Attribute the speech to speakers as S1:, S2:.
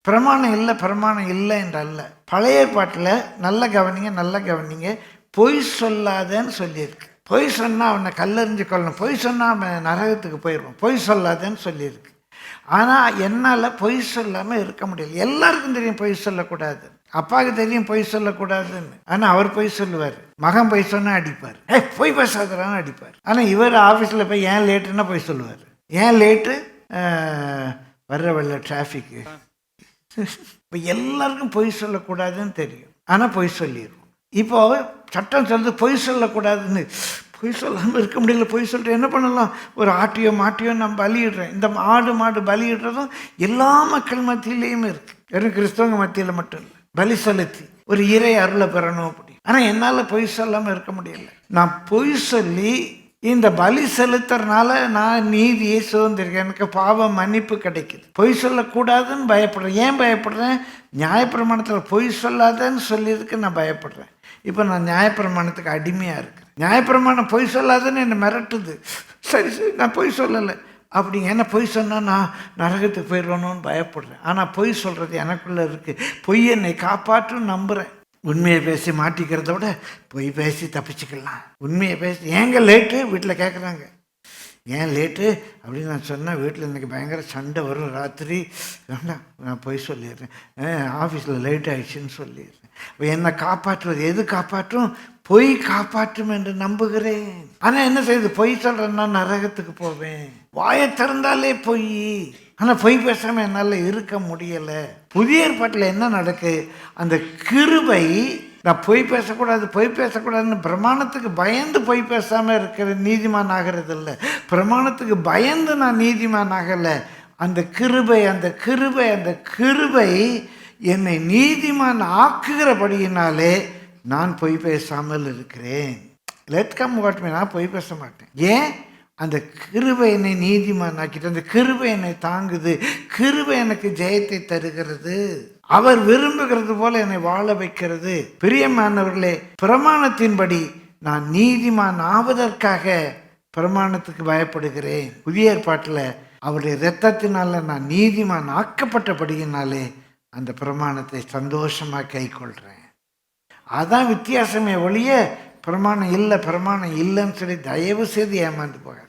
S1: பிரமாணம் இல்லை பிரமாணம் இல்லை என்றல்ல. பழைய ஏற்பாட்டில் நல்ல கவனிங்க, பொய் சொல்லாதேன்னு சொல்லியிருக்கு. பொய் சொன்னால் அவனை கல்லெறிஞ்சு கொள்ளணும், பொய் சொன்னால் அவன் நரகத்துக்கு போயிடுவான், பொய் சொல்லாதேன்னு சொல்லியிருக்கு. ஆனால் என்னால் பொய் சொல்லாமல் இருக்க முடியல. எல்லாருக்கும் தெரியும் பொய் சொல்லக்கூடாது, அப்பாவுக்கு தெரியும் பொய் சொல்லக்கூடாதுன்னு. ஆனால் அவர் பொய் சொல்லுவார். மகன் பொய் சொன்னால் அடிப்பார், பொய் பேசாதரான்னு அடிப்பார். ஆனால் இவர் ஆஃபீஸில் போய் ஏன் லேட்டுன்னா பொய் சொல்லுவார். ஏன் லேட்டு? வர்ற வெள்ள டிராஃபிக்கு. இப்போ எல்லாருக்கும் பொய் சொல்லக்கூடாதுன்னு தெரியும், ஆனால் பொய் சொல்லிடுவோம். இப்போ சட்டம் சொல்லுது பொய் சொல்லக்கூடாதுன்னு. பொய் சொல்லாமல் இருக்க முடியல, பொய் சொல்லிட்டு என்ன பண்ணலாம்? ஒரு ஆட்டியோ மாட்டியோ நான் பலியிடுறேன். இந்த மாடு பலியிடுறதும் எல்லா மக்கள் மத்தியிலையும் இருக்கு, வெறும் கிறிஸ்தவங்க மத்தியில் மட்டும் இல்லை. பலி செலுத்தி ஒரு இறை அருளை பெறணும் அப்படி. ஆனால் என்னால் பொய் சொல்லாமல் இருக்க முடியல. நான் பொய் சொல்லி இந்த பலி செலுத்துறதுனால நான் நீதியை சுதந்திரிக்கேன், எனக்கு பாவ மன்னிப்பு கிடைக்குது. பொய் சொல்லக்கூடாதுன்னு பயப்படுறேன். ஏன் பயப்படுறேன்? நியாயப்பிரமாணத்தில் பொய் சொல்லாதன்னு சொல்லியதுக்கு நான் பயப்படுறேன். இப்போ நான் நியாயப்பிரமாணத்துக்கு அடிமையாக இருக்கேன். நியாயப்பிரமாணம் பொய் சொல்லாதுன்னு என்னை மிரட்டுது. சரி நான் பொய் சொல்லலை அப்படி. ஏன்னா பொய் சொன்னால் நான் நரகத்துக்கு போயிடணும்னு பயப்படுறேன். ஆனால் பொய் சொல்கிறது எனக்குள்ளே இருக்குது. பொய் என்னை காப்பாற்றும் நம்புகிறேன். உண்மையை பேசி மாட்டிக்கிறத விட பொய் பேசி தப்பிச்சுக்கலாம். உண்மையை பேசி ஏங்க லேட்டு வீட்டில் கேட்குறாங்க, ஏன் லேட்டு அப்படின்னு நான் சொன்னால் வீட்டில் எனக்கு பயங்கர சண்டை வரும். ராத்திரி வேண்டாம் நான் பொய் சொல்லிடுறேன், ஆஃபீஸில் லேட் ஆகிடுச்சின்னு சொல்லிடுறேன். என்னை காப்பாற்றுவது எது காப்பாற்றும்? பொய் காப்பாற்றும் என்று நம்புகிறேன். ஆனால் என்ன செய்யுது? பொய் சொல்கிறேன்னா நரகத்துக்கு போவேன். வாயை திறந்தாலே பொய். ஆனால் பொய் பேசாமல் என்னால் இருக்க முடியலை. புதிய ஏற்பாட்டில் என்ன நடக்கு? அந்த கிருபை, நான் பொய் பேசக்கூடாதுன்னு பிரமாணத்துக்கு பயந்து பொய் பேசாமல் இருக்கிற நீதிமான் ஆகிறது இல்லை. பிரமாணத்துக்கு பயந்து நான் நீதிமான் ஆகலை. அந்த கிருபை என்னை நீதிமான் ஆக்குகிறபடியினாலே நான் பொய் பேசாமல் இருக்கிறேன். லெட் கம் வாட் மே, நான் பொய் பேச மாட்டேன். ஏன்? அந்த கிருபை என்னை நீதிமான் ஆக்கிட்டு, அந்த கிருபை என்னை தாங்குது, கிருபை எனக்கு ஜெயத்தை தருகிறது, அவர் விரும்புகிறது போல என்னை வாழ வைக்கிறது. பிரியமானவர்களே, பிரமாணத்தின்படி நான் நீதிமான் ஆவதற்காக பிரமாணத்துக்கு பயப்படுகிறேன். புதிய ஏற்பாட்டில் அவருடைய இரத்தத்தினால நான் நீதிமான் ஆக்கப்பட்டபடியினாலே அந்த பிரமாணத்தை சந்தோஷமாக கை கொள்கிறேன். அதான் வித்தியாசமே ஒழிய பிரமாணம் இல்லைன்னு சொல்லி தயவு செய்து ஏமாந்து போகாது.